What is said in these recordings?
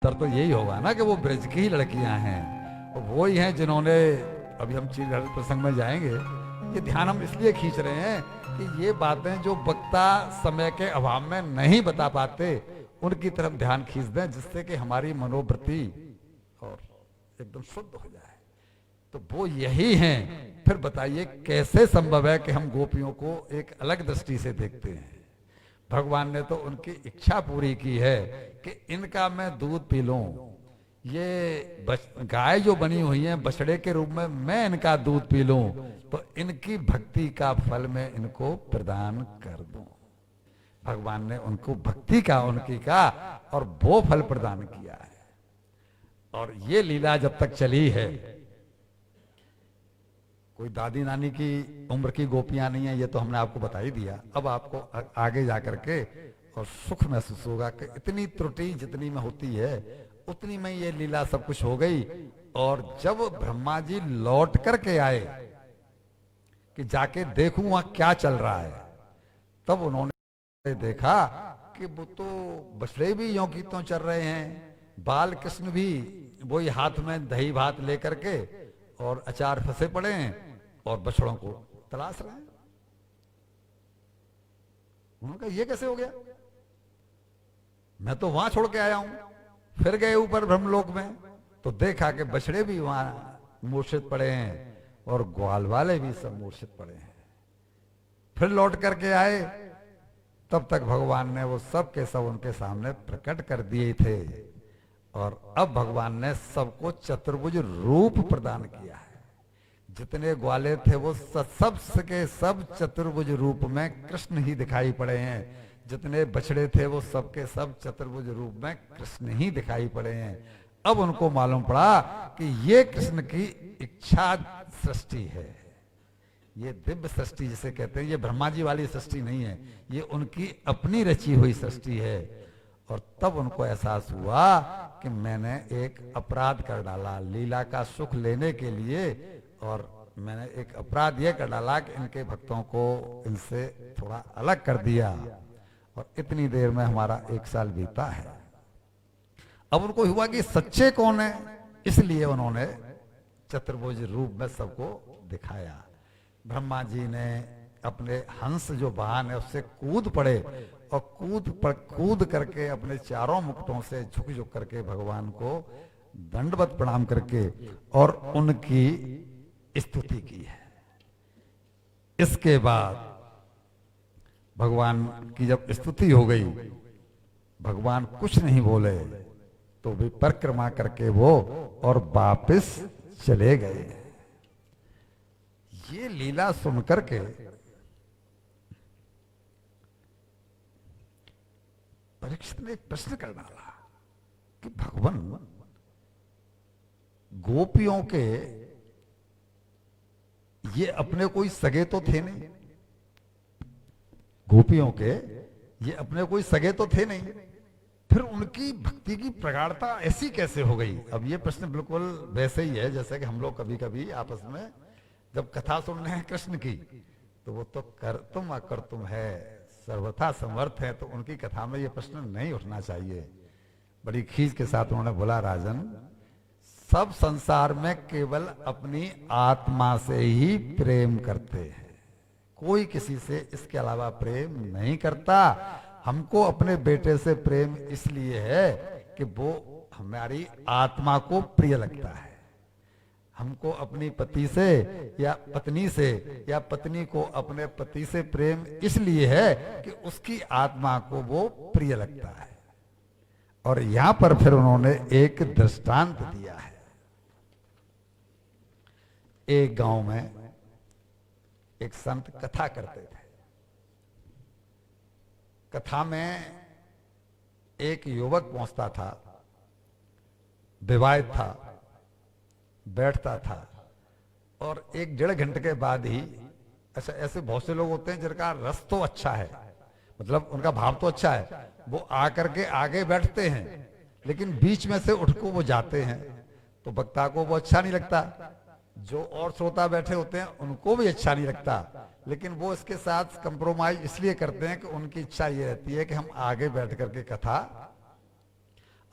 तर तो यही होगा ना कि वो ब्रज की ही लड़कियां हैं, और वो ही हैं जिन्होंने, अभी हम चीर प्रसंग में जाएंगे, ये ध्यान हम इसलिए खींच रहे हैं कि ये बातें जो वक्ता समय के अभाव में नहीं बता पाते, उनकी तरफ ध्यान खींच दें, जिससे कि हमारी मनोवृत्ति और एकदम शुद्ध हो जाए। तो वो यही हैं। फिर बताइए कैसे संभव है कि हम गोपियों को एक अलग दृष्टि से देखते हैं। भगवान ने तो उनकी इच्छा पूरी की है कि इनका मैं दूध पी लूं, ये गाय जो बनी हुई है बछड़े के रूप में, मैं इनका दूध पी लूं, तो इनकी भक्ति का फल मैं इनको प्रदान कर दूं। भगवान ने उनको भक्ति का, उनकी का, और वो फल प्रदान किया है। और ये लीला जब तक चली है, कोई दादी नानी की उम्र की गोपियां नहीं है, ये तो हमने आपको बता ही दिया। अब आपको आगे जाकर के और सुख महसूस होगा कि इतनी त्रुटि जितनी में होती है उतनी में ये लीला सब कुछ हो गई। और जब ब्रह्मा जी लौट करके आए कि जाके देखूं वहां क्या चल रहा है, तब उन्होंने देखा कि वो तो बछड़े भी यों की त्यों चल रहे हैं, बाल कृष्ण भी वही हाथ में दही भात लेकर के और अचार फंसे पड़े हैं और बछड़ों को तलाश रहे हैं। उन्होंने कहा ये कैसे हो गया, मैं तो वहां छोड़ के आया हूं। फिर गए ऊपर ब्रह्मलोक में, तो देखा कि बछड़े भी वहां मूर्छित पड़े हैं और ग्वाल वाले भी सब मूर्छित पड़े हैं। फिर लौट करके आए, तब तक भगवान ने वो सब के सब उनके सामने प्रकट कर दिए थे। और अब भगवान ने सबको चतुर्भुज रूप प्रदान किया है। जितने ग्वाले थे वो सब के सब चतुर्भुज रूप में कृष्ण ही दिखाई पड़े हैं। जितने बछड़े थे वो सब के सब चतुर्भुज रूप में कृष्ण ही दिखाई पड़े हैं। अब उनको मालूम पड़ा कि ये कृष्ण की इच्छा सृष्टि है, ये दिव्य सृष्टि जिसे कहते हैं, ये ब्रह्मा जी वाली सृष्टि नहीं है, ये उनकी अपनी रची हुई सृष्टि है। और तब उनको एहसास हुआ कि मैंने एक अपराध कर डाला लीला का सुख लेने के लिए, और मैंने एक अपराध यह कर डाला कि इनके भक्तों को इनसे थोड़ा अलग कर दिया। और इतनी देर में हमारा 1 साल बीता है। अब उनको हुआ कि सच्चे कौन है, इसलिए उन्होंने चतुर्भुज रूप में सबको दिखाया। ब्रह्मा जी ने अपने हंस जो वाहन है उससे कूद पड़े, और कूद करके अपने चारों मुकुटों से झुक झुक करके भगवान को दंडवत प्रणाम करके और उनकी स्तुति की है। इसके बाद भगवान की जब स्तुति हो गई, भगवान कुछ नहीं बोले, तो भी परिक्रमा करके वो और वापस चले गए। ये लीला सुनकर के परीक्षित ने एक प्रश्न कर डाला कि भगवान, गोपियों के ये अपने कोई सगे तो थे नहीं, गोपियों के ये अपने कोई सगे तो थे नहीं, फिर उनकी भक्ति की प्रगाढ़ता ऐसी कैसे हो गई। अब ये प्रश्न बिल्कुल वैसे ही है जैसे कि हम लोग कभी कभी आपस में जब कथा सुन रहे हैं कृष्ण की, तो वो तो कर्तुम अकर्तुम है, सर्वथा समर्थ है, तो उनकी कथा में ये प्रश्न नहीं उठना चाहिए। बड़ी खींच के साथ उन्होंने बोला, राजन, सब संसार में केवल अपनी आत्मा से ही प्रेम करते हैं, कोई किसी से इसके अलावा प्रेम नहीं करता। हमको अपने बेटे से प्रेम इसलिए है कि वो हमारी आत्मा को प्रिय लगता है। हमको अपनी पति से या पत्नी से या पत्नी को अपने पति से प्रेम इसलिए है कि उसकी आत्मा को वो प्रिय लगता है। और यहां पर फिर उन्होंने एक दृष्टांत दिया है। एक गांव में एक संत कथा करते थे। कथा में एक युवक पहुंचता था, विवाहित था, बैठता था, और 1-1.5 घंटे के बाद ही, अच्छा ऐसे बहुत से लोग होते हैं जिनका रस तो अच्छा है, मतलब उनका भाव तो अच्छा है, वो आकर के आगे बैठते हैं, लेकिन बीच में से उठ को वो जाते हैं, तो वक्ता को वो अच्छा नहीं लगता, जो और श्रोता बैठे होते हैं उनको भी अच्छा नहीं लगता, लेकिन वो इसके साथ कंप्रोमाइज इसलिए करते हैं कि उनकी इच्छा ये रहती है कि हम आगे बैठ करके कथा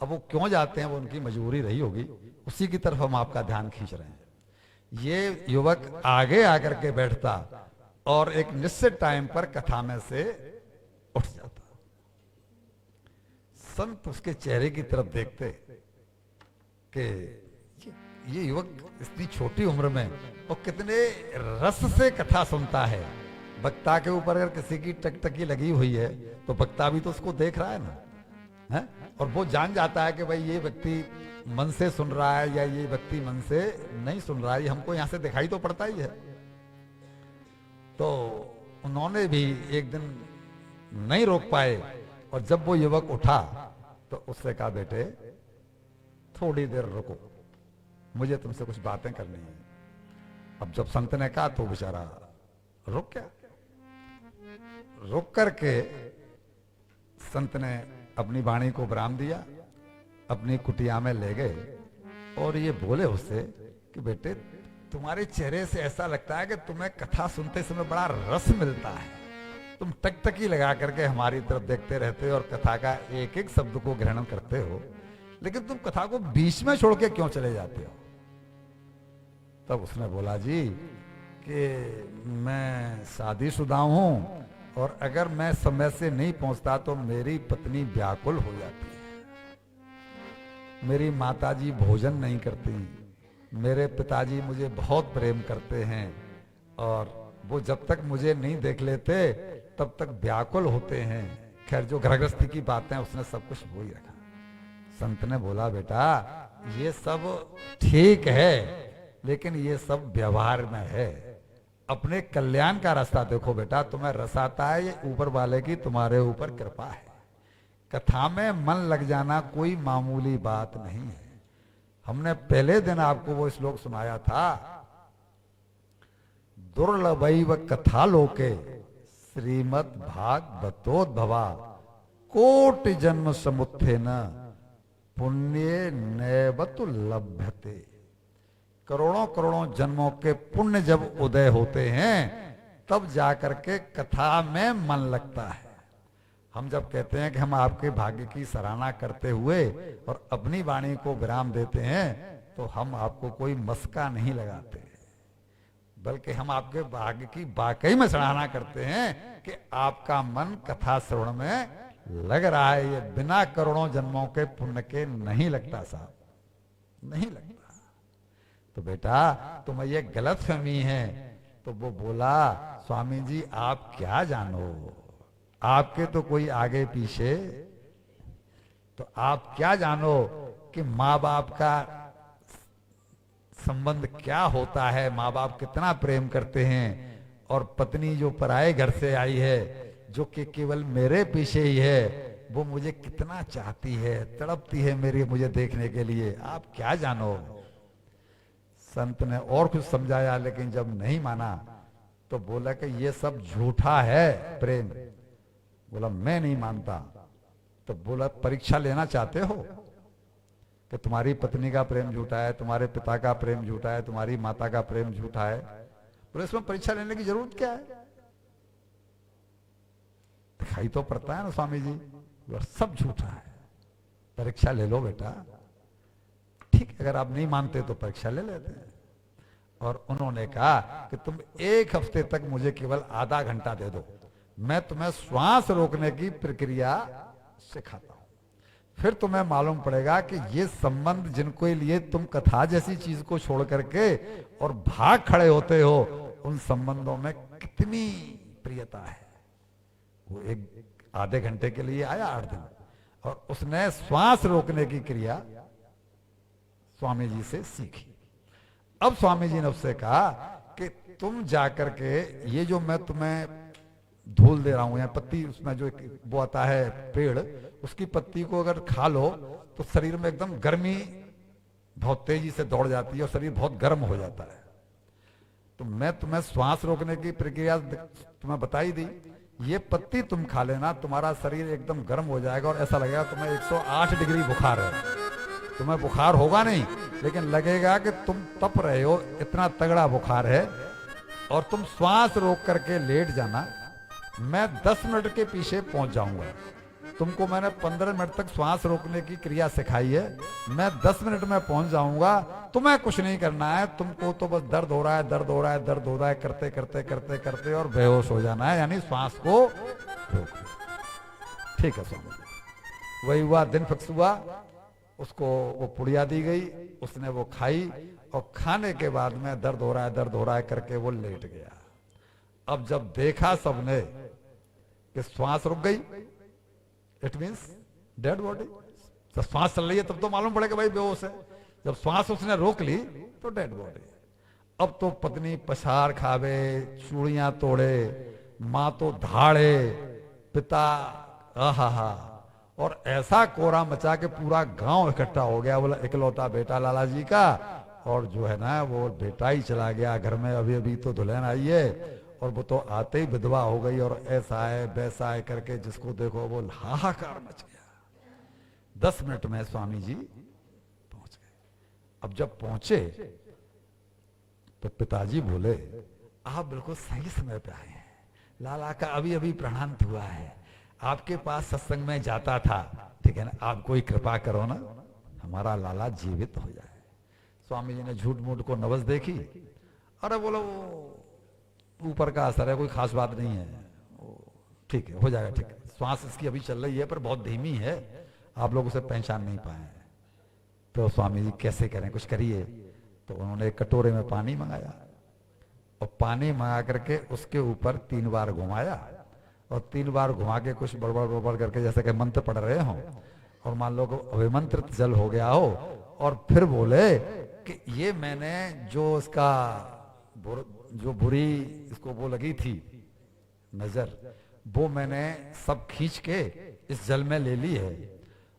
अब वो क्यों जाते हैं, वो उनकी मजबूरी रही होगी, उसी की तरफ हम आपका ध्यान खींच रहे हैं। ये युवक आगे आकर के बैठता और एक निश्चित टाइम पर कथा में से उठ जाता। संत उसके चेहरे की तरफ देखते कि ये युवक इतनी छोटी उम्र में और कितने रस से कथा सुनता है। वक्ता के ऊपर अगर किसी की टकटकी लगी हुई है तो वक्ता भी तो उसको देख रहा है ना, है? और वो जान जाता है कि भाई ये व्यक्ति मन से सुन रहा है या ये व्यक्ति मन से नहीं सुन रहा है, ये हमको यहां से दिखाई तो पड़ता ही है। तो उन्होंने भी एक दिन नहीं रोक पाए और जब वो युवक उठा तो उससे कहा, बेटे थोड़ी देर रुको, मुझे तुमसे कुछ बातें करनी है। अब जब संत ने कहा तो बेचारा रुक गया। रुक करके संत ने अपनी वाणी को विराम दिया, अपनी कुटिया में ले गए और ये बोले उससे कि बेटे तुम्हारे चेहरे से ऐसा लगता है कि तुम्हें कथा सुनते समय बड़ा रस मिलता है। तुम टकटकी लगा करके हमारी तरफ देखते रहते हो और कथा का एक एक शब्द को ग्रहण करते हो, लेकिन तुम कथा को बीच में छोड़ के क्यों चले जाते हो? तब उसने बोला, जी कि मैं शादीशुदा हूं और अगर मैं समय से नहीं पहुंचता तो मेरी पत्नी व्याकुल हो जाती है, मेरी माताजी भोजन नहीं करती, मेरे पिताजी मुझे बहुत प्रेम करते हैं और वो जब तक मुझे नहीं देख लेते तब तक व्याकुल होते हैं। खैर जो गृहस्थी की बातें उसने सब कुछ वो ही रखा। संत ने बोला, बेटा ये सब ठीक है लेकिन ये सब व्यवहार में है, अपने कल्याण का रास्ता देखो बेटा। तुम्हें रस आता है, ये ऊपर वाले की तुम्हारे ऊपर कृपा है। कथा में मन लग जाना कोई मामूली बात नहीं है। हमने पहले दिन आपको वो श्लोक सुनाया था, दुर्लभैव कथा लोके श्रीमद् भागवतोद्भवा कोटि जन्म समुत्थेन पुण्य नैवतु लभ्यते। करोड़ों करोड़ों जन्मों के पुण्य जब उदय होते हैं तब जाकर के कथा में मन लगता है। हम जब कहते हैं कि हम आपके भाग्य की सराहना करते हुए और अपनी वाणी को विराम देते हैं तो हम आपको कोई मस्का नहीं लगाते, बल्कि हम आपके भाग्य की वाकई में सराहना करते हैं कि आपका मन कथा श्रवण में लग रहा है। ये बिना करोड़ों जन्मों के पुण्य के नहीं लगता साहब, नहीं लगता। तो बेटा तुम्हें ये गलतफहमी है। तो वो बोला, स्वामी जी आप क्या जानो, आपके तो कोई आगे पीछे, तो आप क्या जानो कि माँ बाप का संबंध क्या होता है, माँ बाप कितना प्रेम करते हैं और पत्नी जो पराये घर से आई है, जो कि केवल मेरे पीछे ही है, वो मुझे कितना चाहती है, तड़पती है मेरी मुझे देखने के लिए। आप क्या जानो। संत ने और कुछ समझाया लेकिन जब नहीं माना तो बोला कि ये सब झूठा है प्रेम। बोला मैं नहीं मानता। तो बोला परीक्षा लेना चाहते हो कि तुम्हारी पत्नी का प्रेम झूठा है, तुम्हारे पिता का प्रेम झूठा है, तुम्हारी माता का प्रेम झूठा है? बोले इसमें परीक्षा लेने की जरूरत क्या है, दिखाई तो पड़ता है ना स्वामी जी। बोला सब झूठा है, परीक्षा ले लो बेटा। ठीक है, अगर आप नहीं मानते तो परीक्षा ले लेते हैं। और उन्होंने कहा कि तुम एक हफ्ते तक मुझे केवल आधा घंटा दे दो, मैं तुम्हें श्वास रोकने की प्रक्रिया सिखाता हूं, फिर तुम्हें मालूम पड़ेगा कि ये संबंध जिनको लिए तुम कथा जैसी चीज को छोड़ करके और भाग खड़े होते हो, उन संबंधों में कितनी प्रियता है। वो एक आधे घंटे के लिए आया 8 दिन, और उसने श्वास रोकने की क्रिया स्वामी जी से सीखी। अब स्वामी जी ने उससे कहा कि तुम जाकर के ये जो मैं तुम्हें धूल दे रहा हूं या पत्ती, उसमें जो वो आता है पेड़, उसकी पत्ती को अगर खा लो तो शरीर में एकदम गर्मी बहुत तेजी से दौड़ जाती है और शरीर बहुत गर्म हो जाता है। तो मैं तुम्हें श्वास रोकने की प्रक्रिया तुम्हें बताई दी, ये पत्ती तुम खा लेना, तुम्हारा शरीर एकदम गर्म हो जाएगा और ऐसा लगेगा तुम्हें 108 डिग्री बुखार है। तुम्हें बुखार होगा नहीं लेकिन लगेगा कि तुम तप रहे हो, इतना तगड़ा बुखार है। और तुम श्वास रोक करके लेट जाना, मैं 10 मिनट के पीछे पहुंच जाऊंगा। तुमको मैंने 15 मिनट तक श्वास रोकने की क्रिया सिखाई है, मैं 10 मिनट में पहुंच जाऊंगा, तुम्हें कुछ नहीं करना है, तुमको तो बस दर्द हो रहा है, दर्द हो रहा है, दर्द हो रहा है करते करते करते करते और बेहोश हो जाना है, यानी श्वास को रोक। ठीक है स्वामी। वही हुआ, दिन फिक्स हुआ, उसको वो पुड़िया दी गई, उसने वो खाई और खाने के बाद में दर्द हो रहा है, दर्द हो रहा है करके वो लेट गया। अब जब देखा सबने कि श्वास रुक गई, इट मीन्स डेड बॉडी। जब श्वास चल रही है तब तो मालूम पड़ेगा भाई बेहोश है, जब श्वास उसने रोक ली तो डेड बॉडी। अब तो पत्नी पछाड़ खावे, चूड़ियां तोड़े, मां तो धाड़े, पिता आहा, और ऐसा कोरा मचा के पूरा गांव इकट्ठा हो गया। बोला इकलौता बेटा लाला जी का, और जो है ना वो बेटा ही चला गया घर में, अभी अभी तो दुल्हन आई है और वो तो आते ही विधवा हो गई, और ऐसा है वैसा है करके जिसको देखो वो हाहाकार मच गया। 10 मिनट में स्वामी जी पहुंच गए। अब जब पहुंचे तो पिताजी बोले आप बिल्कुल सही समय पे आए हैं, लाला का अभी अभी प्रणांत हुआ है, आपके पास सत्संग में जाता था, ठीक है ना, आप कोई कृपा करो ना, हमारा लाला जीवित हो जाए। स्वामी जी ने झूठ मूठ को नवस देखी, अरे बोलो वो ऊपर का असर है, कोई खास बात नहीं है, ठीक है हो जाएगा, ठीक है, श्वास इसकी अभी चल रही है पर बहुत धीमी है, आप लोग उसे पहचान नहीं पाए। तो स्वामी जी कैसे करें, कुछ करिए। तो उन्होंने एक कटोरे में पानी मंगाया और पानी मंगा करके उसके ऊपर 3 बार घुमाया, और 3 बार घुमा के कुछ बड़बड़ बड़बड़ करके जैसे कि मंत्र पढ़ रहे हो, और मान लो अभिमंत्रित जल हो गया हो, और फिर बोले कि ये मैंने जो इसका जो बुरी इसको वो लगी थी नजर, वो मैंने सब खींच के इस जल में ले ली है,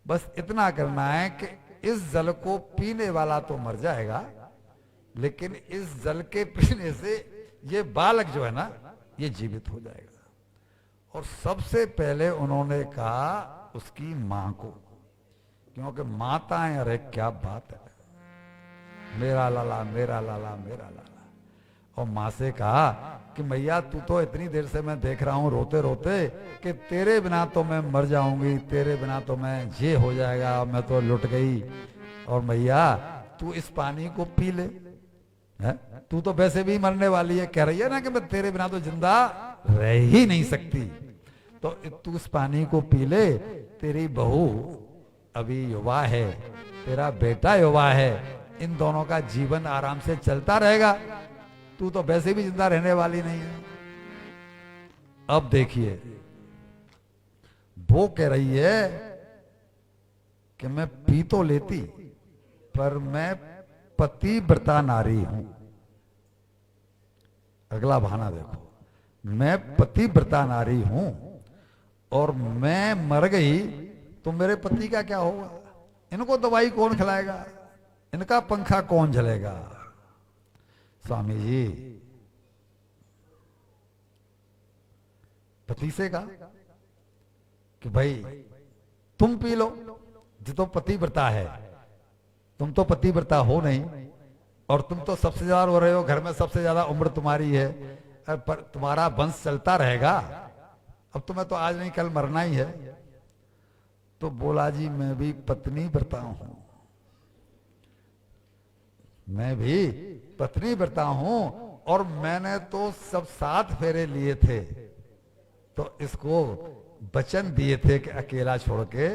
बस इतना करना है कि इस जल को पीने वाला तो मर जाएगा, लेकिन इस जल के पीने से ये बालक जो है ना ये जीवित हो जाएगा। और सबसे पहले उन्होंने कहा उसकी मां को, क्योंकि माताएं, अरे क्या बात है, मेरा लाला मेरा लाला मेरा लाला। और माँ से कहा कि मैया तू तो इतनी देर से मैं देख रहा हूँ रोते रोते कि तेरे बिना तो मैं मर जाऊंगी, तेरे बिना तो मैं ये हो जाएगा, मैं तो लुट गई, और मैया तू इस पानी को पी ले, है? तू तो वैसे भी मरने वाली है, कह रही है ना कि मैं तेरे बिना तो जिंदा रह ही नहीं सकती, तो तू इस पानी को पी ले, तेरी बहू अभी युवा है, तेरा बेटा युवा है, इन दोनों का जीवन आराम से चलता रहेगा, तू तो वैसे भी जिंदा रहने वाली नहीं है। अब देखिए वो कह रही है कि मैं पी तो लेती पर मैं पतिव्रता नारी हूं। अगला बहाना देखो, मैं पतिव्रता नारी हूं और मैं मर गई तो मेरे पति का क्या होगा, इनको दवाई कौन खिलाएगा, इनका पंखा कौन झलेगा। स्वामी जी पति से कहा कि भाई तुम पी लो, जो तो पतिव्रता है, तुम तो पतिव्रता हो नहीं, और तुम तो सबसे ज्यादा रो रहे हो, घर में सबसे ज्यादा उम्र तुम्हारी है, पर तुम्हारा वंश चलता रहेगा, अब तुम्हें तो आज नहीं कल मरना ही है। तो बोला जी मैं भी पत्नी व्रता हूं, मैं भी पत्नी व्रता हूं, और मैंने तो सब 7 फेरे लिए थे, तो इसको वचन दिए थे कि अकेला छोड़ के।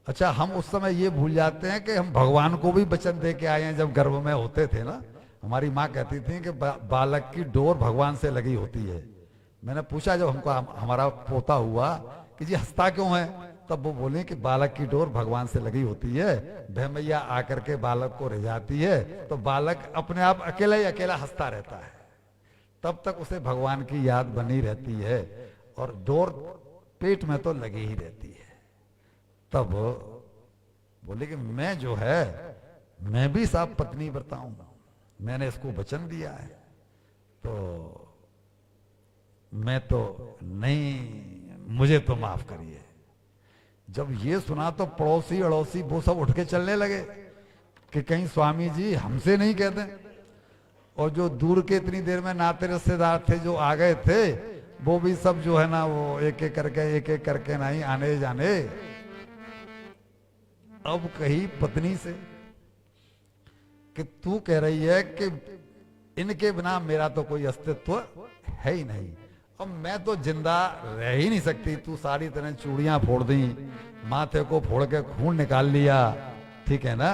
अच्छा हम उस समय ये भूल जाते हैं कि हम भगवान को भी वचन दे के आए हैं। जब गर्भ में होते थे ना, हमारी माँ कहती थी कि बालक की डोर भगवान से लगी होती है। मैंने पूछा जब हमको हमारा पोता हुआ कि जी हंसता क्यों है, तब वो बोले कि बालक की डोर भगवान से लगी होती है, वह मैया आकर के बालक को रिझाती है, तो बालक अपने आप अकेला ही अकेला हंसता रहता है, तब तक उसे भगवान की याद बनी रहती है, और डोर पेट में तो लगी ही रहती है। तब बोले कि मैं जो है मैं भी साहब पत्नी व्रता हूं, मैंने इसको वचन दिया है, तो मैं तो नहीं, मुझे तो माफ करिए। जब ये सुना तो पड़ोसी अड़ोसी वो सब उठ के चलने लगे कि कहीं स्वामी जी हमसे नहीं कहते, और जो दूर के इतनी देर में नाते रिश्तेदार थे जो आ गए थे, वो भी सब जो है ना वो एक एक करके नहीं आने जाने। अब कही पत्नी से कि तू कह रही है कि इनके बिना मेरा तो कोई अस्तित्व है ही नहीं, अब मैं तो जिंदा रह ही नहीं सकती। तू सारी तरह चूड़ियां फोड़ दी, माथे को फोड़ के खून निकाल लिया, ठीक है ना।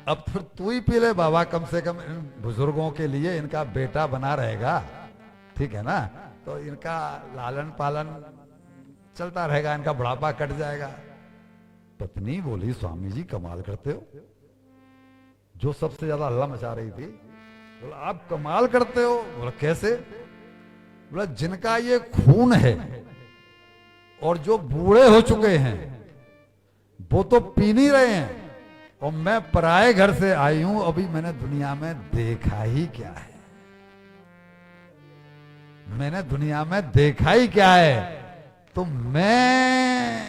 अब फिर तू ही पी ले बाबा, कम से कम इन बुजुर्गों के लिए इनका बेटा बना रहेगा, ठीक है ना। तो इनका लालन पालन चलता रहेगा, इनका बुढ़ापा कट जाएगा। पत्नी बोली स्वामी जी कमाल करते हो, जो सबसे ज्यादा हल्ला मचा रही थी। बोला आप कमाल करते हो। बोला कैसे। बोला जिनका ये खून है और जो बूढ़े हो चुके हैं वो तो पी नहीं रहे हैं, और मैं पराए घर से आई हूं, अभी मैंने दुनिया में देखा ही क्या है, मैंने दुनिया में देखा ही क्या है, तो मैं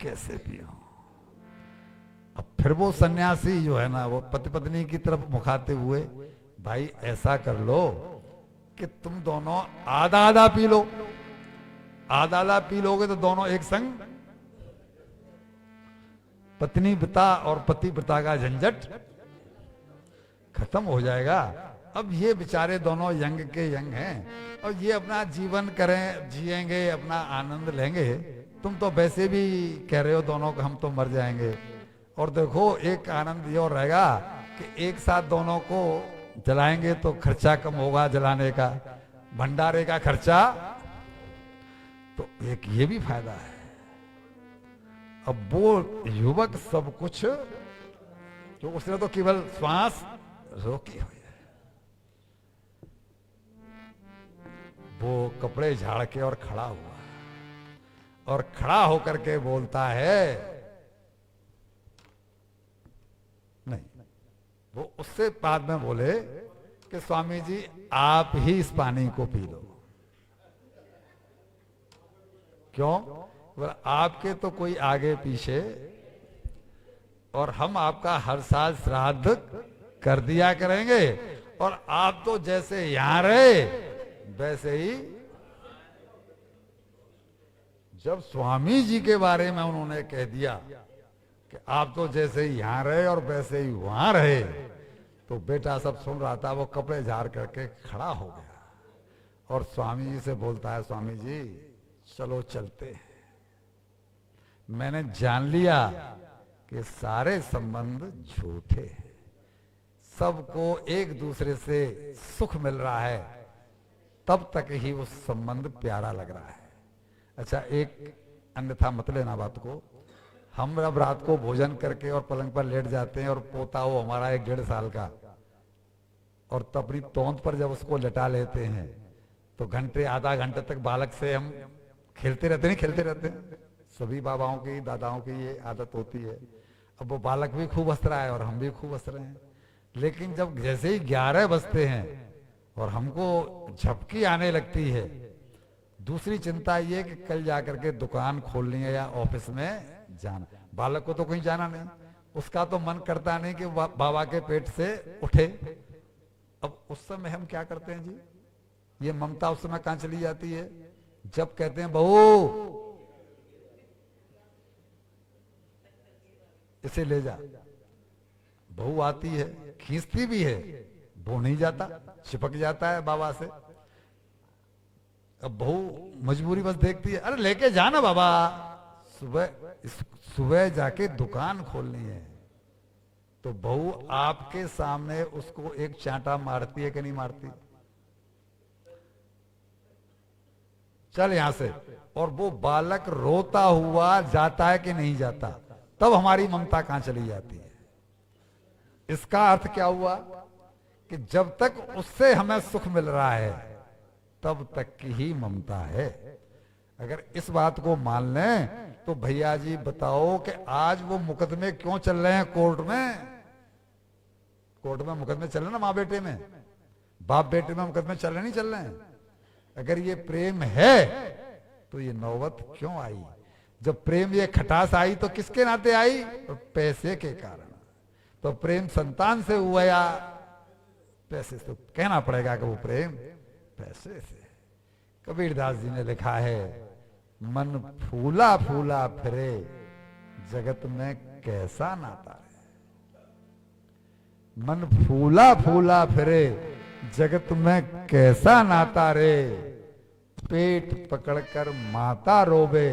कैसे पियूं। अब फिर वो सन्यासी जो है ना वो पति पत्नी की तरफ मुखाते हुए, भाई ऐसा कर लो कि तुम दोनों आधा आधा पी लो, आधा आधा पी लोगे तो दोनों एक संग, पत्नी पिता और पति पिता का झंझट खत्म हो जाएगा। अब ये बेचारे दोनों यंग के यंग हैं, और ये अपना जीवन करें, जिएंगे, अपना आनंद लेंगे। तुम तो वैसे भी कह रहे हो दोनों को हम तो मर जाएंगे, और देखो एक आनंद ये और रहेगा कि एक साथ दोनों को जलाएंगे तो खर्चा कम होगा जलाने का, भंडारे का खर्चा, तो एक ये भी फायदा है। अब वो युवक सब कुछ, जो उसने तो केवल श्वास रोकी हुई है, वो कपड़े झाड़ के और खड़ा हुआ, और खड़ा होकर के बोलता है, नहीं, वो उससे बाद में बोले कि स्वामी जी आप ही इस पानी को पी लो। क्यों। बोला आपके तो कोई आगे पीछे, और हम आपका हर साल श्राद्ध कर दिया करेंगे, और आप तो जैसे यहां रहे वैसे ही। जब स्वामी जी के बारे में उन्होंने कह दिया कि आप तो जैसे ही यहां रहे और वैसे ही वहां रहे, तो बेटा सब सुन रहा था, वो कपड़े झाड़ करके खड़ा हो गया, और स्वामी जी से बोलता है, स्वामी जी चलो चलते हैं, मैंने जान लिया कि सारे संबंध झूठे हैं, सबको एक दूसरे से सुख मिल रहा है, तब तक ही वो संबंध प्यारा लग रहा है। अच्छा एक अन्यथा मत लेना बात को, हम अब रात को भोजन करके और पलंग पर लेट जाते हैं, और पोता हो हमारा 1-1.5 साल का, और तब अपनी तोंद पर जब उसको लटा लेते हैं तो घंटे आधा घंटे तक बालक से हम खेलते रहते, नहीं खेलते रहते हैं, सभी बाबाओं की दादाओं की ये आदत होती है। अब वो बालक भी खूब हंस रहा है और हम भी खूब हंस रहे हैं, लेकिन जब जैसे ही 11 बजते हैं और हमको झपकी आने लगती है, दूसरी चिंता ये कि कल जाकर के दुकान खोलनी है या ऑफिस में जाना। बालक को तो कहीं जाना नहीं, उसका तो मन करता नहीं कि बाबा के पेट से उठे। अब उस समय हम क्या करते हैं जी, ये ममता उस समय कहां चली जाती है, जब कहते हैं बहू इसे ले जा, बहू आती है, खींचती भी है, वो नहीं जाता, चिपक जाता है बाबा से। अब बहू मजबूरी बस देखती है, अरे लेके जाना बाबा, सुबह जाके दुकान खोलनी है, तो बहू आपके सामने उसको एक चांटा मारती है कि नहीं मारती, चल यहां से, और वो बालक रोता हुआ जाता है कि नहीं जाता, तब हमारी ममता कहां चली जाती है। इसका अर्थ क्या हुआ कि जब तक उससे हमें सुख मिल रहा है तब तक की ही ममता है। अगर इस बात को मान लें तो भैया जी बताओ कि आज वो मुकदमे क्यों चल रहे हैं कोर्ट में। कोर्ट में मुकदमे चल रहे ना, माँ बेटे में, बाप बेटे में मुकदमे चल रहे नहीं चल रहे हैं। अगर ये प्रेम है तो ये नौबत क्यों आई। जब प्रेम ये खटास आई तो किसके नाते आई, तो पैसे के कारण। तो प्रेम संतान से हुआ या पैसे से, कहना पड़ेगा कि वो प्रेम पैसे से। कबीरदास जी ने लिखा है, मन फूला फूला फिरे जगत में कैसा नाता रे। मन फूला फूला फिरे जगत में कैसा नाता रे। पेट पकड़कर माता रोवे,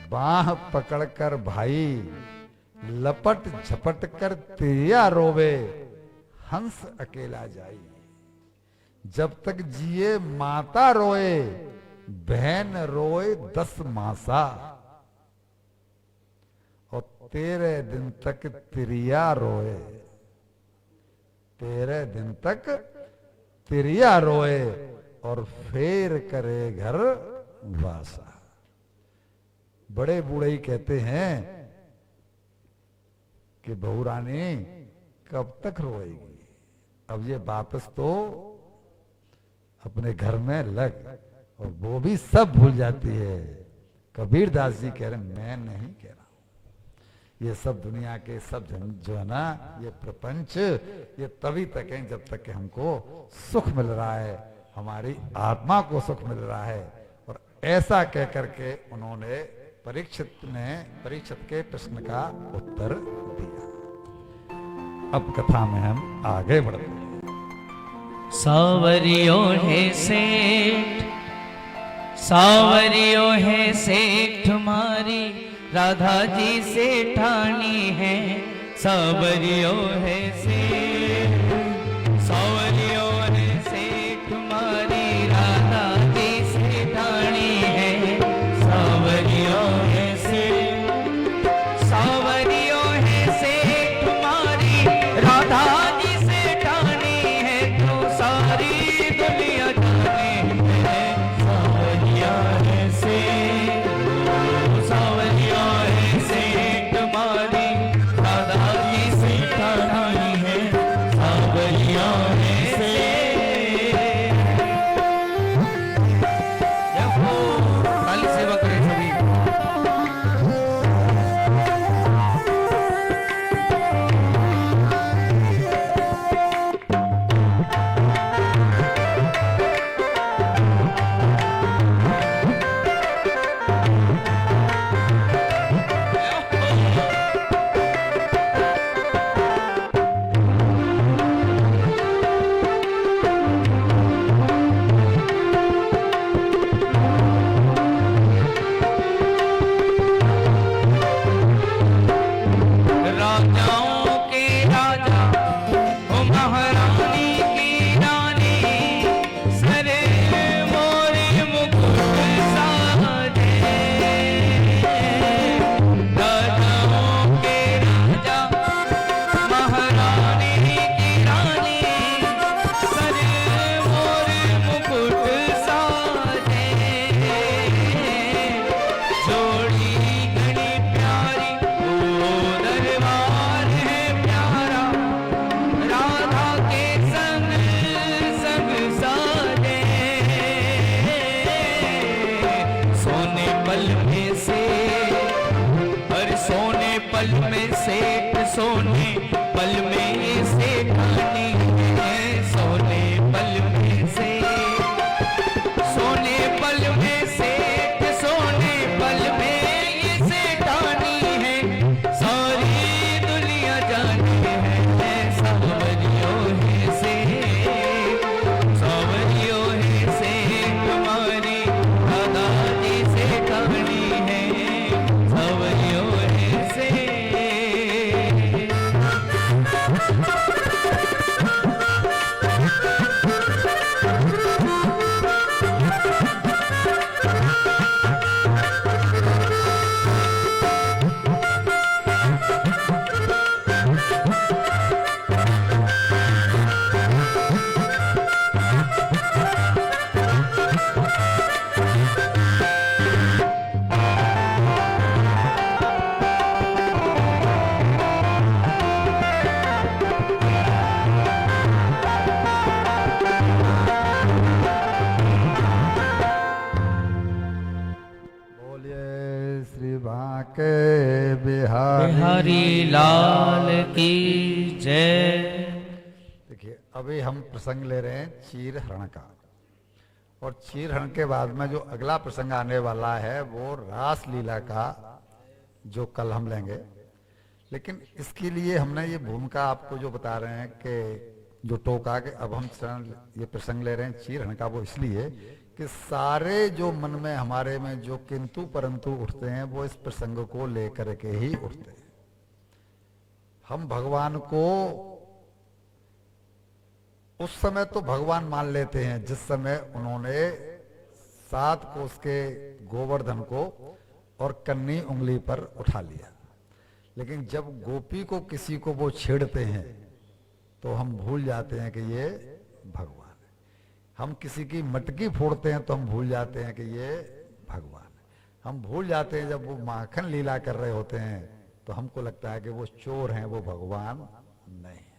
बाह पकड़कर भाई, लपट झपट कर तिरिया रोवे, हंस अकेला जाई। जब तक जिए माता रोए, बहन रोए 10 मासा, और 13 दिन तक तिरिया रोए। 13 दिन तक तिरिया रोए और फिर करे घर वासा। बड़े बूढ़े ही कहते हैं कि बहू रानी कब तक रोएगी, अब ये वापस तो अपने घर में लग, और वो भी सब भूल जाती है। कबीरदास जी कह रहे मैं नहीं कह रहा हूं, ये सब दुनिया के सब जो है ना, ये प्रपंच, ये तभी तक है जब तक कि हमको सुख मिल रहा है, हमारी आत्मा को सुख मिल रहा है। और ऐसा कह करके उन्होंने परीक्षित के प्रश्न का उत्तर दिया। अब कथा में हम आगे बढ़ते हैं। सावरियो है सेठ, सावरियो है सेठ तुम्हारी, राधा जी से ठानी है। सावरियो है सेठ, सावरियो है सेठ तुम्हारी, राधा जी से ठानी है। सावरियो है सेठ, सावरियो है सेठ तुम्हारी, राधा जी से ठानी है। तो सारी दुनिया जाने है। सावरिया है सेठ, सावरिया है सेठ तुम्हारी, राधा जी से ठानी है। सावरिया है सेठ। देखो काली सेवा करें सभी। राजाओं के राजा ओ महारानी की रानी, सरे मोरे मुकुट साजे। राजाओं के राजा महारानी की रानी, सरे मोरे मुकुट साजे। जोड़ी घनी प्यारी ओ दरबार है प्यारा, राधा के संग संग साजे। सोने पल में से, हर सोने पल में सेठ, सोने पल में से ठानी है। सोने पल में से, सोने पल में सेठ, सोने पल में ये सेठानी है। सारी दुनिया जानती है। सावरियो है सेठ, सावरियो है सेठ तुम्हारी, राधा जी से ठानी है। सावरियो है सेठ। बोलिए श्री बांके बिहारी बिहारी लाल की जय। देखिए अभी हम प्रसंग ले रहे हैं चीर हरण का, और चीरहरण के बाद में जो अगला प्रसंग आने वाला है वो रास लीला का, जो कल हम लेंगे। लेकिन इसके लिए हमने ये भूमिका आपको जो बता रहे हैं कि जो टोका के अब हम ये प्रसंग ले रहे हैं चीरहरण का, वो इसलिए कि सारे जो मन में हमारे में जो किंतु परंतु उठते हैं वो इस प्रसंग को लेकर के ही उठते हैं। हम भगवान को उस समय तो भगवान मान लेते हैं जिस समय उन्होंने 7 कोस के गोवर्धन को और कन्नी उंगली पर उठा लिया। लेकिन जब गोपी को किसी को वो छेड़ते हैं तो हम भूल जाते हैं कि ये भगवान है। हम किसी की मटकी फोड़ते हैं तो हम भूल जाते हैं कि ये भगवान है। हम भूल जाते हैं जब वो माखन लीला कर रहे होते हैं तो हमको लगता है कि वो चोर हैं, वो भगवान नहीं है।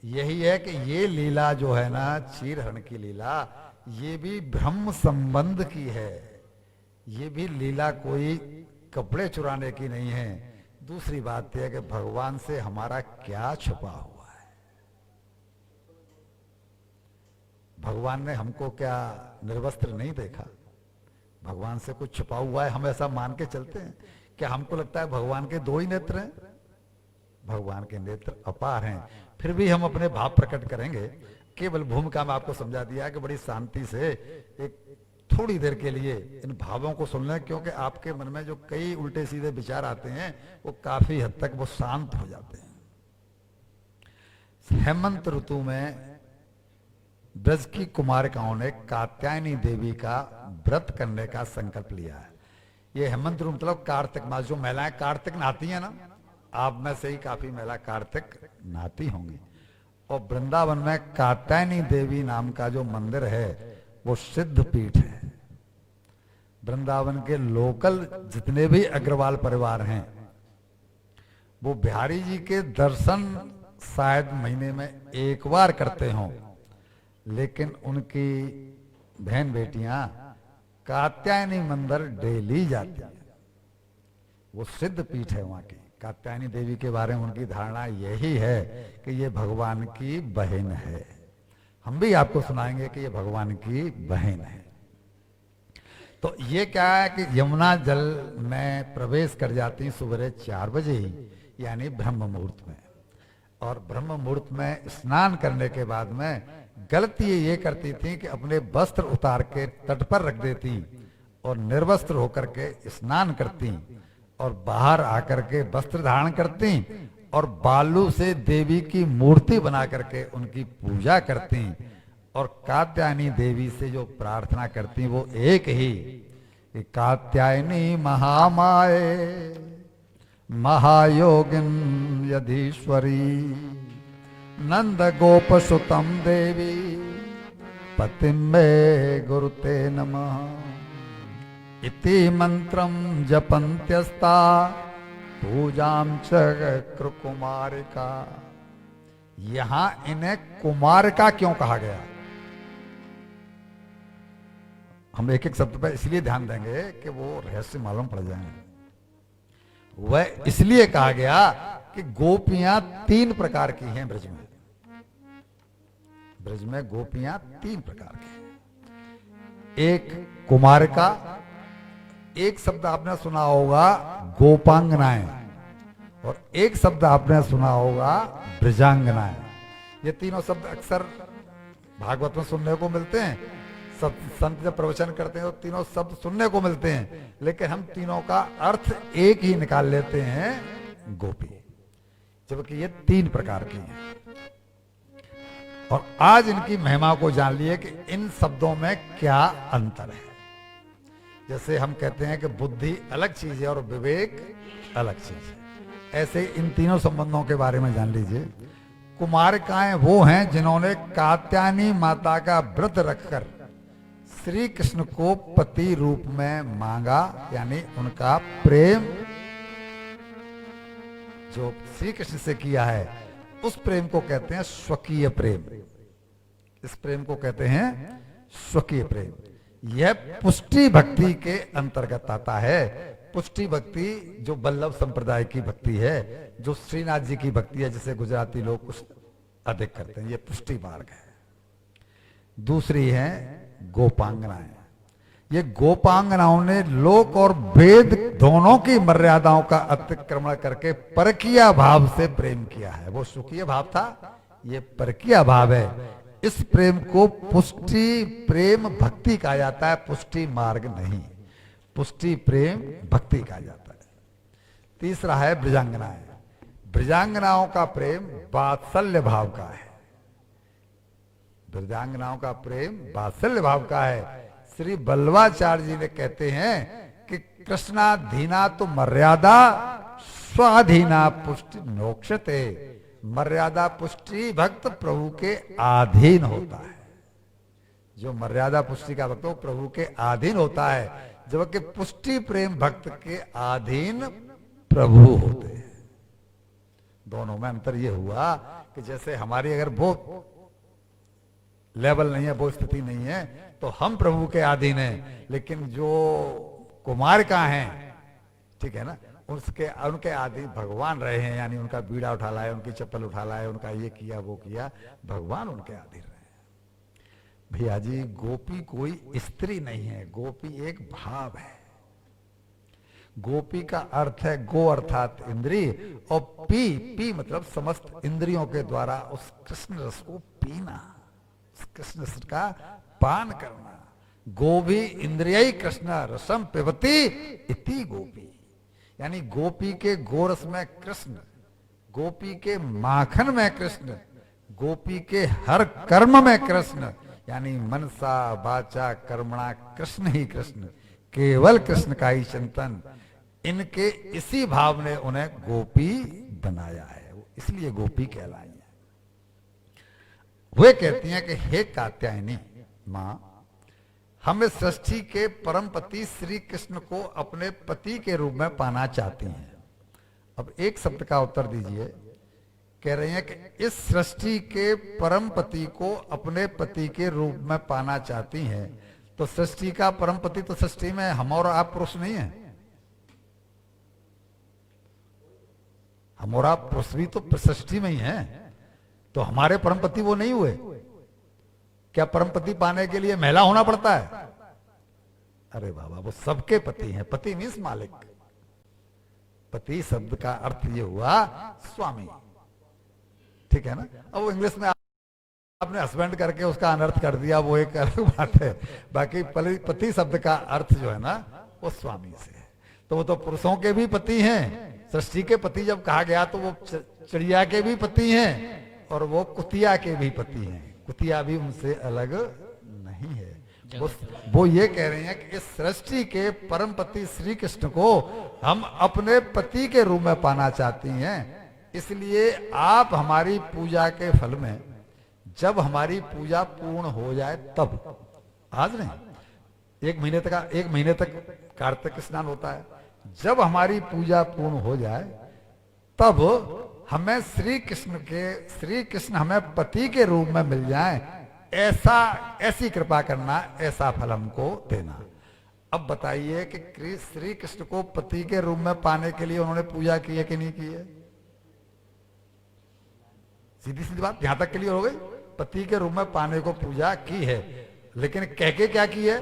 यही है कि ये लीला जो है ना, चीरहरण की लीला, ये भी ब्रह्म संबंध की है। ये भी लीला कोई कपड़े चुराने की नहीं है। दूसरी बात यह है कि भगवान से हमारा क्या छुपा हुआ है। भगवान ने हमको क्या निर्वस्त्र नहीं देखा? भगवान से कुछ छुपा हुआ है हम ऐसा मान के चलते हैं? क्या हमको लगता है भगवान के 2 ही नेत्र हैं? भगवान के नेत्र अपार हैं। फिर भी हम अपने भाव प्रकट करेंगे। केवल भूमिका में आपको समझा दिया कि बड़ी शांति से एक थोड़ी देर के लिए इन भावों को सुन लें, क्योंकि आपके मन में जो कई उल्टे सीधे विचार आते हैं वो काफी हद तक वो शांत हो जाते हैं। हेमंत ऋतु में ब्रज की कुमारिकाओं ने कात्यायनी देवी का व्रत करने का संकल्प लिया है। ये हेमंत ऋतु मतलब कार्तिक मास, जो महिलाएं कार्तिक नहाती है ना, आप में से ही काफी महिला कार्तिक नहाती होंगी। और वृंदावन में कात्यायनी देवी नाम का जो मंदिर है वो सिद्ध पीठ है। वृंदावन के लोकल जितने भी अग्रवाल परिवार हैं वो बिहारी जी के दर्शन शायद महीने में 1 बार करते हों, लेकिन उनकी बहन बेटियां कात्यायनी मंदिर डेली जाती हैं। वो सिद्ध पीठ है वहां की। कात्यायनी देवी के बारे में उनकी धारणा यही है कि ये भगवान की बहन है। हम भी आपको सुनाएंगे कि ये भगवान की बहन है। तो ये क्या है कि यमुना जल में प्रवेश कर जाती सुबह 4 बजे ही, यानी ब्रह्म मुहूर्त में। और ब्रह्म मुहूर्त में स्नान करने के बाद में गलती ये करती थी कि अपने वस्त्र उतार के तट पर रख देती और निर्वस्त्र होकर के स्नान करती और बाहर आकर के वस्त्र धारण करती और बालू से देवी की मूर्ति बना करके उनकी पूजा करती और कात्यायनी देवी से जो प्रार्थना करती वो एक ही कि कात्यायनी महामाये महायोगिन यधीश्वरी नंद गोप सुतम देवी पतिम में गुरुते नमः इति मंत्रम जपन्त्यस्ता पूजाम च कुमारिका। यहां इन्हें कुमारिका क्यों कहा गया? हम एक एक शब्द पर इसलिए ध्यान देंगे कि वो रहस्य मालूम पड़ जाएंगे। वह इसलिए कहा गया कि गोपियां 3 प्रकार की हैं ब्रज में। ब्रज में गोपियां 3 प्रकार की हैं। एक कुमारिका, एक शब्द आपने सुना होगा गोपांगनाएं, और एक शब्द आपने सुना होगा ब्रजांगनाएं। ये तीनों शब्द अक्सर भागवत में सुनने को मिलते हैं। सब संत जब प्रवचन करते हैं तो तीनों शब्द सुनने को मिलते हैं, लेकिन हम तीनों का अर्थ एक ही निकाल लेते हैं, गोपी, जबकि ये 3 प्रकार की हैं। और आज इनकी महिमा को जान लिए कि इन शब्दों में क्या अंतर है। जैसे हम कहते हैं कि बुद्धि अलग चीज है और विवेक अलग चीज है, ऐसे इन तीनों संबंधों के बारे में जान लीजिए। कुमारिकाएं वो हैं जिन्होंने कात्यायनी माता का व्रत रखकर श्री कृष्ण को पति रूप में मांगा, यानी उनका प्रेम जो श्री कृष्ण से किया है उस प्रेम को कहते हैं स्वकीय प्रेम। इस प्रेम को कहते हैं स्वकीय प्रेम। यह पुष्टि भक्ति के अंतर्गत आता है। पुष्टि भक्ति जो वल्लभ संप्रदाय की भक्ति है, जो श्रीनाथ जी की भक्ति है, जिसे गुजराती लोग कुछ अधिक करते हैं, ये पुष्टि मार्ग है। दूसरी है गोपांगनाएं। ये गोपांगनाओं ने लोक और वेद दोनों की मर्यादाओं का अतिक्रमण करके परकीय भाव से प्रेम किया है। वो सुखीय भाव था, ये परकीय भाव है। इस प्रेम को पुष्टि प्रेम भक्ति कहा जाता है, पुष्टि मार्ग नहीं। पुष्टि प्रेम भक्ति कहा जाता है। तीसरा है ब्रजांगनाएं। ब्रजांगनाओं का प्रेम वात्सल्य भाव का है। ब्रजांगनाओं का प्रेम वात्सल्य भाव का है। श्री बल्लवाचार्य जी ने कहते हैं कि कृष्णाधीना तो मर्यादा स्वाधीना पुष्टि नोक्षते। मर्यादा पुष्टि भक्त प्रभु के अधीन होता है। जो मर्यादा पुष्टि का भक्त वो प्रभु के अधीन होता है, जबकि पुष्टि प्रेम भक्त के अधीन प्रभु होते हैं। दोनों में अंतर ये हुआ कि जैसे हमारी अगर वो लेवल नहीं है, वो स्थिति नहीं है, तो हम प्रभु के अधीन हैं। लेकिन जो कुमार का हैं, ठीक है ना, उनके अधीन भगवान रहे हैं। यानी उनका बीड़ा उठा लाए, उनकी चप्पल उठा लाए, उनका ये किया वो किया, भगवान उनके अधीन रहे। भैया जी, गोपी कोई स्त्री नहीं है, गोपी एक भाव है। गोपी का अर्थ है गो अर्थात इंद्रिय, और पी पी मतलब समस्त इंद्रियों के द्वारा उस कृष्ण रस को पीना, उस कृष्ण रस का पान करना। गोभी इंद्रिय कृष्ण रसम पिबती इति गोपी। यानी गोपी के गोरस में कृष्ण, गोपी के माखन में कृष्ण, गोपी के हर कर्म में कृष्ण। यानी मनसा वाचा कर्मणा कृष्ण ही कृष्ण, केवल कृष्ण का ही चिंतन। इनके इसी भाव ने उन्हें गोपी बनाया है, इसलिए गोपी कहलाई है। वे कहती हैं कि हे कात्यायनी मां, हम इस सृष्टि के परम पति श्री कृष्ण को अपने पति के रूप में पाना चाहती हैं। अब एक शब्द का उत्तर दीजिए। कह रही हैं कि इस सृष्टि के परम पति को अपने पति के रूप में पाना चाहती हैं। तो सृष्टि का परम पति तो सृष्टि में हम और आप पुरुष नहीं है, हम और आप पुरुष भी तो सृष्टि में ही हैं। तो हमारे परम पति वो नहीं हुए क्या? परम पति पाने के लिए महिला होना पड़ता है? अरे बाबा, वो सबके पति हैं। पति मीन्स मालिक। पति शब्द का अर्थ ये हुआ स्वामी, ठीक है ना। अब वो इंग्लिश में आपने हस्बैंड करके उसका अनर्थ कर दिया, वो एक अलग बात है। बाकी पति शब्द का अर्थ जो है ना, वो स्वामी से है। तो वो तो पुरुषों के भी पति हैं। सृष्टि के पति जब कहा गया तो वो चिड़िया के भी पति हैं और वो कुतिया के भी पति हैं। कुतिया भी उनसे अलग नहीं है। वो ये कह रहे हैं कि इस सृष्टि के परम पति श्री कृष्ण को हम अपने पति के रूप में पाना चाहती हैं। इसलिए आप हमारी पूजा के फल में, जब हमारी पूजा पूर्ण हो जाए तब, आज नहीं, एक महीने तक कार्तिक स्नान होता है, जब हमारी पूजा पूर्ण हो जाए तब हमें श्री कृष्ण हमें पति के रूप में मिल जाए, ऐसी कृपा करना, ऐसा फल हमको देना। अब बताइए कि श्री कृष्ण को पति के रूप में पाने के लिए उन्होंने पूजा की है कि नहीं की है? सीधी सीधी बात यहां तक क्लियर हो गई। पति के रूप में पाने को पूजा की है, लेकिन कह के क्या की है?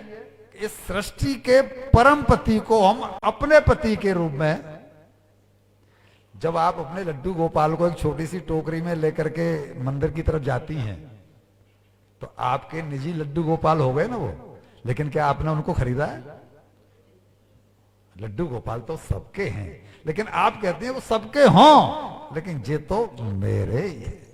इस सृष्टि के परम पति को हम अपने पति के रूप में, जब आप अपने लड्डू गोपाल को एक छोटी सी टोकरी में लेकर के मंदिर की तरफ जाती हैं तो आपके निजी लड्डू गोपाल हो गए ना वो, लेकिन क्या आपने उनको खरीदा है? लड्डू गोपाल तो सबके हैं, लेकिन आप कहते हैं वो सबके हों, लेकिन ये तो मेरे ही है।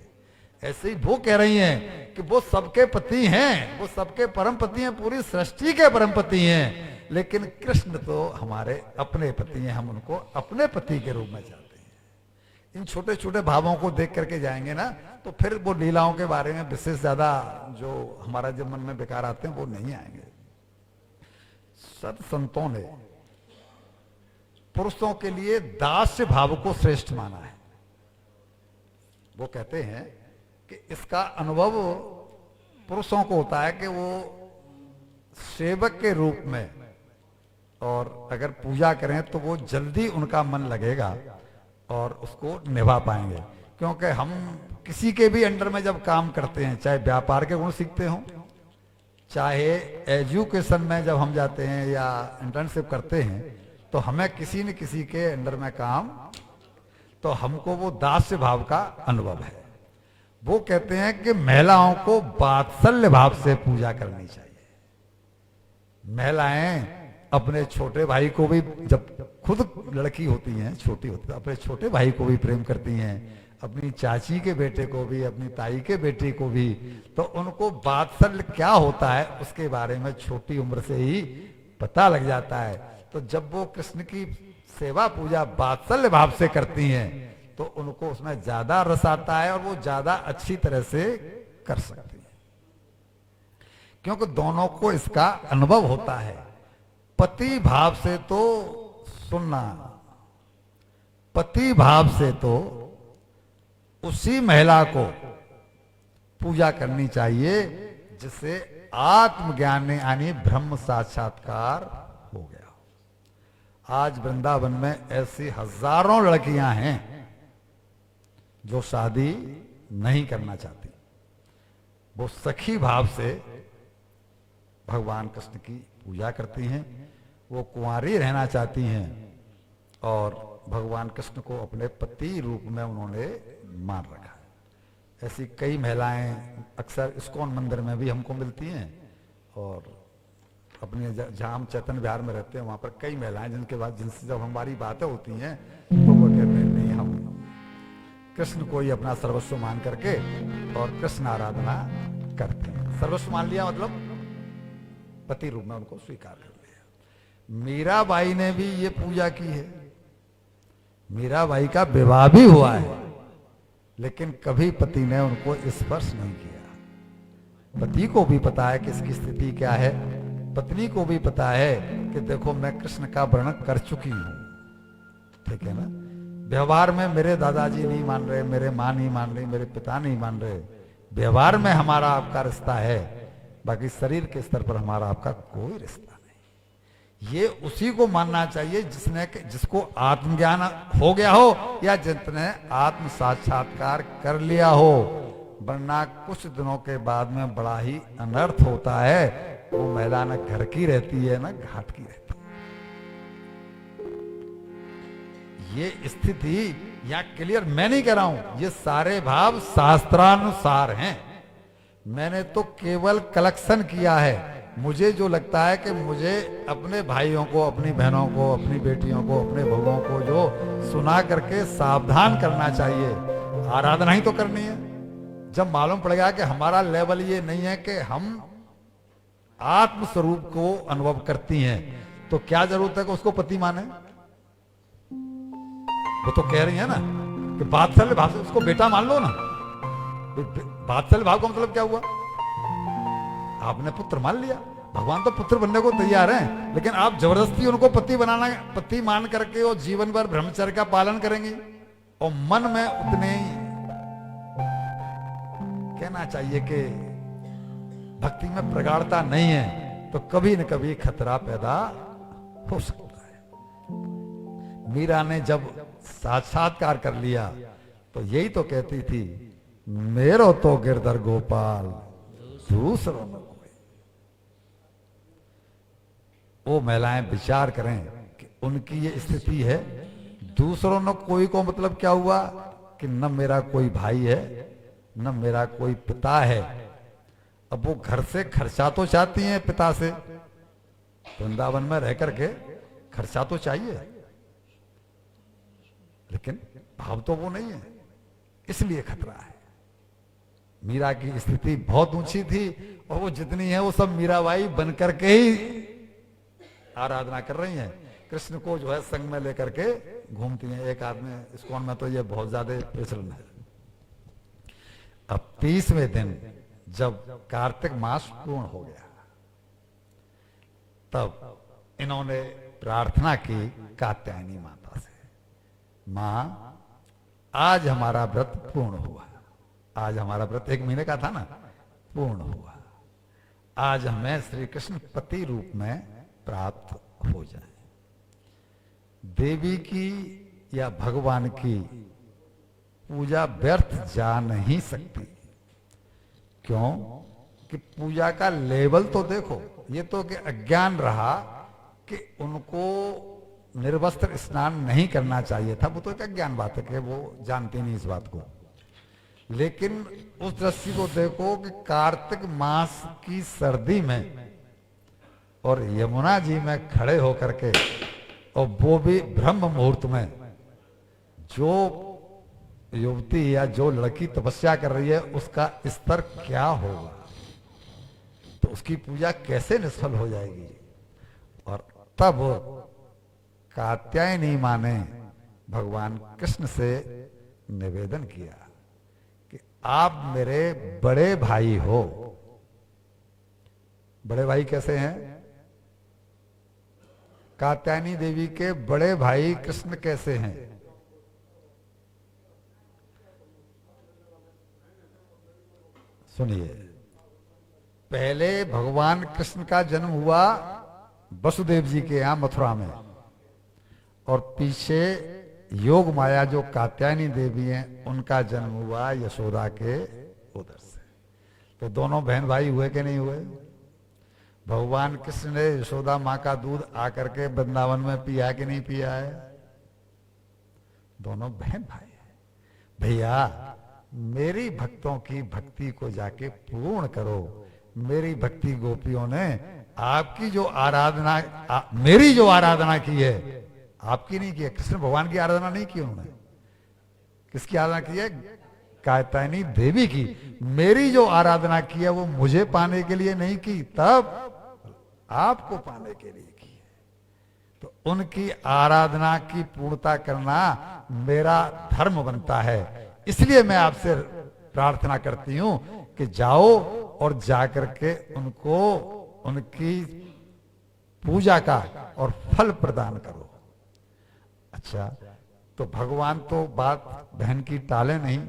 ऐसे ही वो कह रही हैं कि वो सबके पति हैं, वो सबके परम पति हैं, पूरी सृष्टि के परम पति हैं, लेकिन कृष्ण तो हमारे अपने पति हैं, हम उनको अपने पति के रूप में चाहते हैं। इन छोटे छोटे भावों को देख करके जाएंगे ना, तो फिर वो लीलाओं के बारे में विशेष ज्यादा जो हमारा जब मन में बेकार आते हैं वो नहीं आएंगे। सत संतों ने पुरुषों के लिए दास्य भाव को श्रेष्ठ माना है। वो कहते हैं कि इसका अनुभव पुरुषों को होता है कि वो सेवक के रूप में, और अगर पूजा करें तो वो जल्दी उनका मन लगेगा और उसको निभा पाएंगे। क्योंकि हम किसी के भी अंडर में जब काम करते हैं, चाहे व्यापार के गुण सीखते हों, चाहे एजुकेशन में जब हम जाते हैं या इंटर्नशिप करते हैं तो हमें किसी न किसी के अंडर में काम, तो हमको वो दास्य भाव का अनुभव है। वो कहते हैं कि महिलाओं को वात्सल्य भाव से पूजा करनी चाहिए। महिलाएं अपने छोटे भाई को भी, जब खुद लड़की होती हैं, छोटी होती है, अपने छोटे भाई को भी प्रेम करती हैं, अपनी चाची के बेटे को भी, अपनी ताई के बेटे को भी। तो उनको वात्सल्य क्या होता है उसके बारे में छोटी उम्र से ही पता लग जाता है। तो जब वो कृष्ण की सेवा पूजा वात्सल्य भाव से करती हैं तो उनको उसमें ज्यादा रस आता है और वो ज्यादा अच्छी तरह से कर सकती है, क्योंकि दोनों को इसका अनुभव होता है। पति भाव से तो सुनना, पति भाव से तो उसी महिला को पूजा करनी चाहिए जिससे आत्मज्ञान यानी ब्रह्म साक्षात्कार हो गया। आज वृंदावन में ऐसी हजारों लड़कियां हैं जो शादी नहीं करना चाहती। वो सखी भाव से भगवान कृष्ण की पूजा करती हैं, वो कुंवारी रहना चाहती हैं और भगवान कृष्ण को अपने पति रूप में उन्होंने मान रखा है। ऐसी कई महिलाएं अक्सर इस्कॉन मंदिर में भी हमको मिलती हैं और अपने जहाँ हम चैतन्य विहार में रहते हैं वहां पर कई महिलाएं जिनके बाद जिनसे जब हमारी बातें होती हैं तो वो कहते हैं नहीं, हम कृष्ण को ही अपना सर्वस्व मान करके और कृष्ण आराधना करते हैं। सर्वस्व मान लिया मतलब पति रूप में उनको स्वीकार कर लिया। मीराबाई ने भी ये पूजा की है। मीराबाई का विवाह भी हुआ है लेकिन कभी पति ने उनको स्पर्श नहीं किया। पति को भी पता है कि इसकी स्थिति क्या है, पत्नी को भी पता है कि देखो मैं कृष्ण का वर्णन कर चुकी हूं, ठीक है ना। व्यवहार में मेरे दादाजी नहीं मान रहे, मेरे माँ नहीं मान रही, मेरे पिता नहीं मान रहे, व्यवहार में हमारा आपका रिश्ता है, बाकी शरीर के स्तर पर हमारा आपका कोई रिश्ता नहीं। ये उसी को मानना चाहिए जिसको आत्मज्ञान हो गया हो या जिसने आत्म साक्षात्कार कर लिया हो, वरना कुछ दिनों के बाद में बड़ा ही अनर्थ होता है। वो महिला न घर की रहती है न घाट की रहती है। ये स्थिति या क्लियर मैं नहीं कह रहा हूं, ये सारे भाव शास्त्रानुसार हैं। मैंने तो केवल कलेक्शन किया है। मुझे जो लगता है कि मुझे अपने भाइयों को, अपनी बहनों को, अपनी बेटियों को, अपने बहुओं को जो सुना करके सावधान करना चाहिए। आराधना ही तो करनी है। जब मालूम पड़ेगा कि हमारा लेवल ये नहीं है कि हम आत्म स्वरूप को अनुभव करती हैं, तो क्या जरूरत है कि उसको पति माने। वो तो कह रही है ना कि वात्सल्य भाव से उसको बेटा मान लो ना। वात्सल्य भाव का मतलब क्या हुआ? आपने पुत्र मान लिया, भगवान तो पुत्र बनने को तैयार हैं, लेकिन आप जबरदस्ती उनको पति बनाना, पति मान करके और जीवन भर ब्रह्मचर्य का पालन करेंगे और मन में उतने ही कहना चाहिए कि भक्ति में प्रगाढ़ता नहीं है, तो कभी न कभी खतरा पैदा हो सकता है। मीरा ने जब साक्षात्कार कर लिया तो यही तो कहती थी, मेरो तो गिरधर गोपाल दूसरों में कोई। वो महिलाएं विचार करें कि उनकी ये स्थिति है, दूसरों ने कोई को मतलब क्या हुआ कि न मेरा कोई भाई है न मेरा कोई पिता है। अब वो घर से खर्चा तो चाहती हैं पिता से, वृंदावन में रह करके खर्चा तो चाहिए, लेकिन भाव तो वो नहीं है, इसलिए खतरा है। मीरा की स्थिति बहुत ऊंची थी और वो जितनी है वो सब मीराबाई बन करके ही आराधना कर रही हैं। कृष्ण को जो है संग में लेकर के घूमती हैं। एक आदमी इस्कॉन में तो ये बहुत ज्यादा प्रचलन है। अब 30वें दिन जब कार्तिक मास पूर्ण हो गया तब इन्होंने प्रार्थना की कात्यायनी माता से, मां आज हमारा व्रत पूर्ण हुआ। आज हमारा व्रत 1 महीने का था ना, पूर्ण हुआ। आज हमें श्री कृष्ण पति रूप में प्राप्त हो जाए। देवी की या भगवान की पूजा व्यर्थ जा नहीं सकती। क्यों कि पूजा का लेवल तो देखो। ये तो कि अज्ञान रहा कि उनको निर्वस्त्र स्नान नहीं करना चाहिए था, वो तो एक अज्ञान बात है कि वो जानती नहीं इस बात को। लेकिन उस दृष्टि को देखो कि कार्तिक मास की सर्दी में और यमुना जी में खड़े होकर के, और वो भी ब्रह्म मुहूर्त में, जो युवती या जो लड़की तपस्या कर रही है उसका स्तर क्या होगा, तो उसकी पूजा कैसे निष्फल हो जाएगी। और तब कात्यायनी मां ने भगवान कृष्ण से निवेदन किया कि आप मेरे बड़े भाई हो। बड़े भाई कैसे हैं? कात्यायनी देवी के बड़े भाई कृष्ण कैसे हैं? सुनिए, पहले भगवान कृष्ण का जन्म हुआ वसुदेव जी के यहां मथुरा में, और पीछे योग माया जो कात्यायनी देवी हैं उनका जन्म हुआ यशोदा के उदर से। तो दोनों बहन भाई हुए कि नहीं हुए? भगवान कृष्ण ने यशोदा माँ का दूध आकर के वृंदावन में पिया कि नहीं पिया है? दोनों बहन भाई हैं। भैया, मेरी भक्तों की भक्ति को जाके पूर्ण करो। मेरी भक्ति गोपियों ने आपकी जो आराधना, मेरी जो आराधना की है, आपकी नहीं की है। कृष्ण भगवान की आराधना नहीं की उन्होंने। किसकी आराधना की है? कात्यायनी देवी की। मेरी जो आराधना की है वो मुझे पाने के लिए नहीं की, तब आपको पाने के लिए की है। तो उनकी आराधना की पूर्णता करना मेरा धर्म बनता है। इसलिए मैं आपसे प्रार्थना करती हूं कि जाओ और जाकर के उनको उनकी पूजा का और फल प्रदान करो। अच्छा, तो भगवान तो बात बहन की टाले नहीं।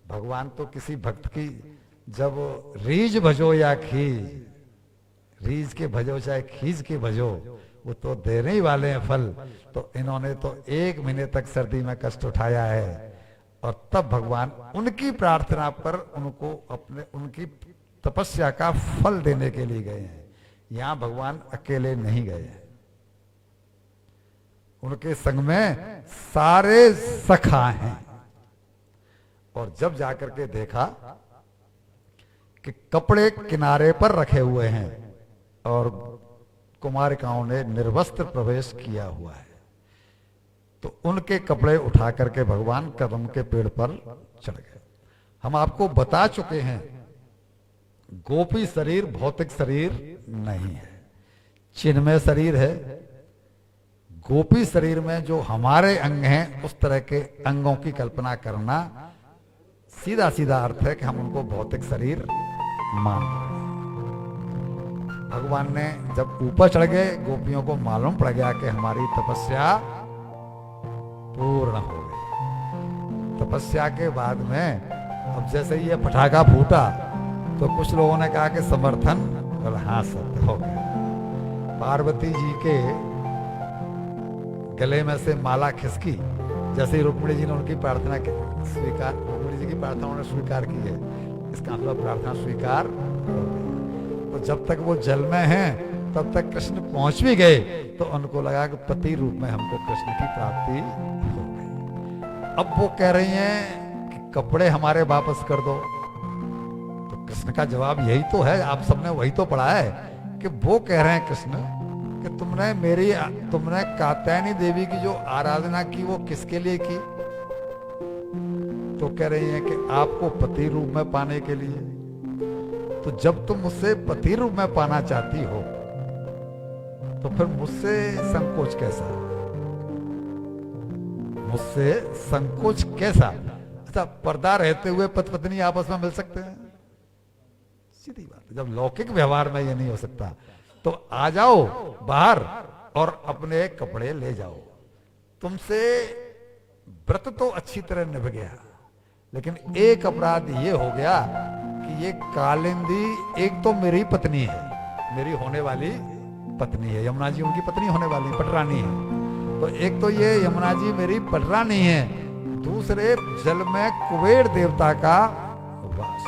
भगवान तो किसी भक्त की जब रीझ भजो या खीज, रीझ के भजो चाहे खींच के भजो, वो तो देने ही वाले हैं फल। तो इन्होंने तो 1 महीने तक सर्दी में कष्ट उठाया है, और तब भगवान उनकी प्रार्थना पर उनको अपने उनकी तपस्या का फल देने के लिए गए हैं। यहां भगवान अकेले नहीं गए हैं, उनके संग में सारे सखा हैं। और जब जाकर के देखा कि कपड़े किनारे पर रखे हुए हैं और कुमारिकाओं ने निर्वस्त्र प्रवेश किया हुआ है, तो उनके कपड़े उठा करके भगवान कदम के पेड़ पर चढ़ गए। हम आपको बता चुके हैं, गोपी शरीर भौतिक शरीर नहीं है, चिन्मय शरीर है। गोपी शरीर में जो हमारे अंग हैं उस तरह के अंगों की कल्पना करना सीधा सीधा अर्थ है कि हम उनको भौतिक शरीर मान रहे हैं। भगवान ने जब ऊपर चढ़ गए, गोपियों को मालूम पड़ गया कि हमारी तपस्या पूर्ण हो गई। तपस्या के बाद में अब जैसे ये पटाखा फूटा तो कुछ लोगों ने कहा कि समर्थन, और हाँ सत्य हो गया। पार्वती जी के गले में से माला खिसकी, जैसे ही रुक्मिणी जी ने उनकी प्रार्थना स्वीकार, रुक्मिणी जी की प्रार्थना उन्होंने स्वीकार की है, इसका मतलब प्रार्थना स्वीकार हो गई। तो जब तक वो जल में हैं तब तक कृष्ण पहुंच भी गए, तो उनको लगा कि पति रूप में हमको कृष्ण की प्राप्ति हो गई। अब वो कह रही हैं कि कपड़े हमारे वापस कर दो। तो कृष्ण का जवाब यही तो है, आप सबने वही तो पढ़ा है कि वो कह रहे हैं कृष्ण कि तुमने कात्यायनी देवी की जो आराधना की वो किसके लिए की? तो कह रही हैं कि आपको पति रूप में पाने के लिए। तो जब तुम मुझसे पति रूप में पाना चाहती हो तो फिर मुझसे संकोच कैसा? मुझसे संकोच कैसा? अच्छा, पर्दा रहते हुए पति पत्नी आपस में मिल सकते हैं? सीधी बात है। जब लौकिक व्यवहार में ये नहीं हो सकता तो आ जाओ बाहर और अपने कपड़े ले जाओ। तुमसे व्रत तो अच्छी तरह निभ गया, लेकिन एक अपराध ये हो गया कि ये कालिंदी एक तो मेरी पत्नी है, मेरी होने वाली पत्नी है। यमुना जी उनकी पत्नी होने वाली पटरानी है। तो एक तो ये यमुना जी मेरी पटरानी है, दूसरे जल में कुबेर देवता का वास।